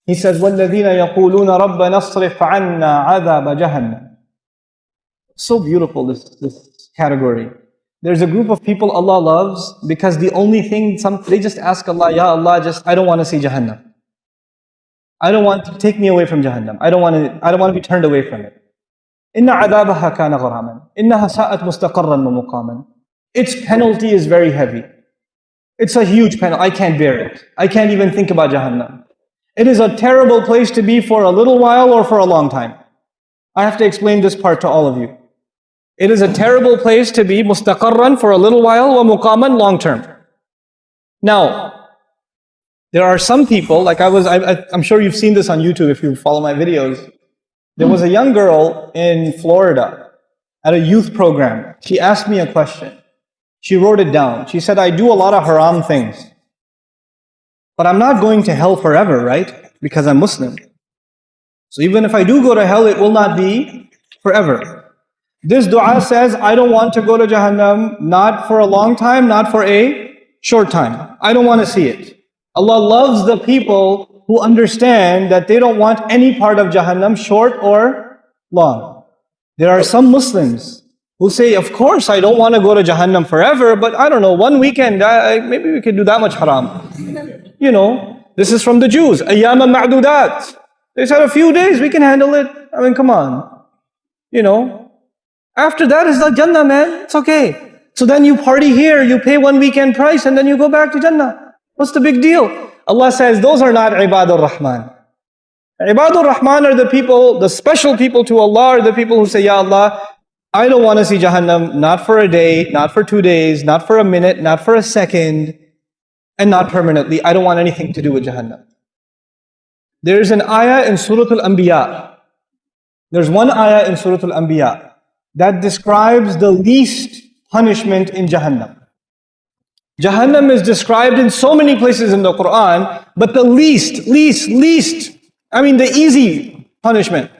He says, وَالَّذِينَ يَقُولُونَ رَبَّنَا اصْرِفْ عَنَّا عَذَابَ جَهَنَّمَ. So beautiful, this category. There's a group of people Allah loves because the only thing, they just ask Allah, Ya Allah, I don't want to see Jahannam. I don't want to take me away from Jahannam. I don't want to be turned away from it. إِنَّ عَذَابَهَا كَانَ غَرَامًا إِنَّهَا سَاءَتْ مُسْتَقَرًّا وَمُقَامًا. Its penalty is very heavy. It's a huge penalty. I can't bear it. I can't even think about Jahannam. It is a terrible place to be for a little while or for a long time. I have to explain this part to all of you. It is a terrible place to be, mustaqarran, for a little while, wa muqaman, long term. Now, there are some people, like I'm sure you've seen this on YouTube if you follow my videos. There was a young girl in Florida at a youth program. She asked me a question. She wrote it down. She said, I do a lot of haram things, but I'm not going to hell forever, right? Because I'm Muslim. So even if I do go to hell, it will not be forever. This dua says, I don't want to go to Jahannam, not for a long time, not for a short time. I don't want to see it. Allah loves the people who understand that they don't want any part of Jahannam, short or long. There are some Muslims who say, of course, I don't want to go to Jahannam forever, but I don't know, one weekend, maybe we could do that much haram. You know, this is from the Jews. Ayyaman ma'dudat. They said a few days, we can handle it. I mean, come on. You know, after that is the Jannah, man. It's okay. So then you party here, you pay 1 weekend price, and then you go back to Jannah. What's the big deal? Allah says, those are not Ibadur Rahman. Ibadur Rahman are the people, the special people to Allah, are the people who say, Ya Allah, I don't want to see Jahannam, not for a day, not for 2 days, not for a minute, not for a second, and not permanently. I don't want anything to do with Jahannam. There's an ayah in Surah Al-Anbiya. There's one ayah in Surah Al-Anbiya that describes the least punishment in Jahannam. Jahannam is described in so many places in the Qur'an, but the least, the easy punishment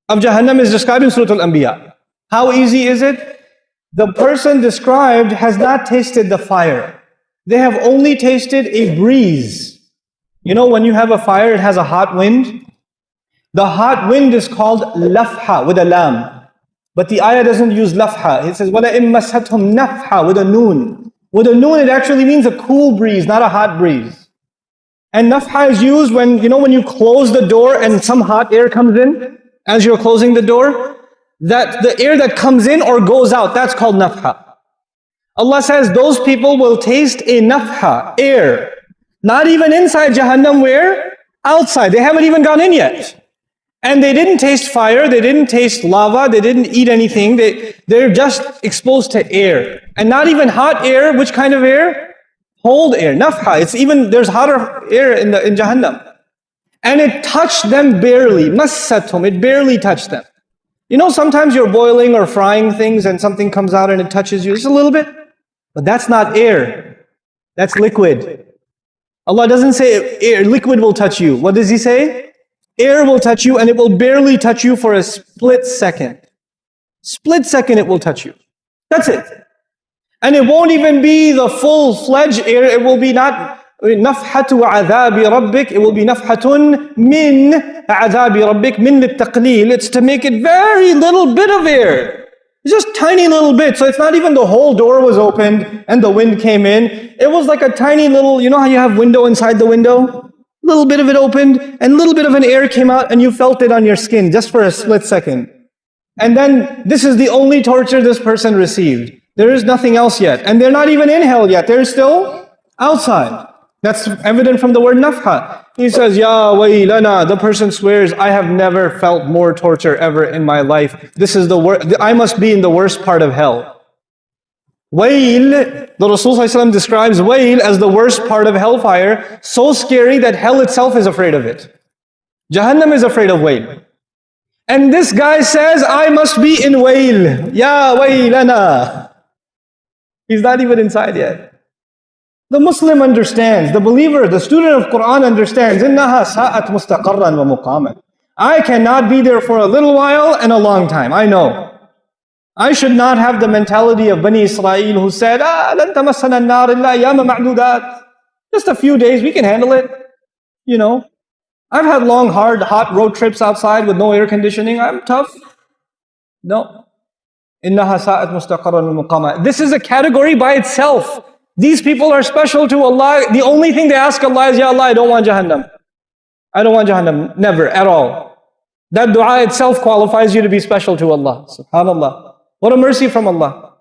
of Jahannam is described in Surah Al-Anbiya. How easy is it? The person described has not tasted the fire. They have only tasted a breeze. You know, when you have a fire, it has a hot wind. The hot wind is called lafha with a lam. But the ayah doesn't use lafha. It says, وَلَئِن مَسَّتْهُمْ نَفْحَ with a noon. With a noon, it actually means a cool breeze, not a hot breeze. And nafha is used when, when you close the door and some hot air comes in as you're closing the door. That the air that comes in or goes out, that's called nafha. Allah says those people will taste a nafha, air. Not even inside Jahannam, where? Outside. They haven't even gone in yet. And they didn't taste fire, they didn't taste lava, they didn't eat anything. They're just exposed to air. And not even hot air. Which kind of air? Cold air, nafha. There's hotter air in Jahannam. And it touched them barely. Massathum, it barely touched them. You know, sometimes you're boiling or frying things and something comes out and it touches you just a little bit. But that's not air. That's liquid. Allah doesn't say air, liquid will touch you. What does He say? Air will touch you and it will barely touch you for a split second. Split second it will touch you. That's it. And it won't even be the full-fledged air. It will be not nafhatu adhabi rabbik. It will be nafhatun min adhabi rabbik, min littaqleel. It's to make it very little bit of air. It's just tiny little bit. So it's not even the whole door was opened and the wind came in. It was like a tiny little, you know how you have window inside the window? Little bit of it opened and little bit of an air came out and you felt it on your skin just for a split second. And then this is the only torture this person received. There is nothing else yet. And they're not even in hell yet. They're still outside. That's evident from the word nafha. He says, Ya waylana, the person swears, I have never felt more torture ever in my life. This is the worst. I must be in the worst part of hell. Wayl, the Rasul ﷺ describes wayl as the worst part of hellfire, so scary that hell itself is afraid of it. Jahannam is afraid of wayl. And this guy says, I must be in wayl. Ya waylana. He's not even inside yet. The Muslim understands, the believer, the student of Qur'an understands, إِنَّهَا سَاءَتْ مُسْتَقَرًّا وَمُقَامًا. I cannot be there for a little while and a long time, I know. I should not have the mentality of Bani Israel who said, لَن تَمَسَّنَا النَّارِ إِلَّا أَيَّامًا مَعْدُودَاتٍ. Just a few days, we can handle it. You know, I've had long, hard, hot road trips outside with no air conditioning. I'm tough. No. إِنَّهَا سَاءَتْ مُسْتَقَرًّا وَمُقَامًا. This is a category by itself. These people are special to Allah. The only thing they ask Allah is, Ya Allah, I don't want Jahannam. I don't want Jahannam. Never, at all. That dua itself qualifies you to be special to Allah. SubhanAllah. What a mercy from Allah.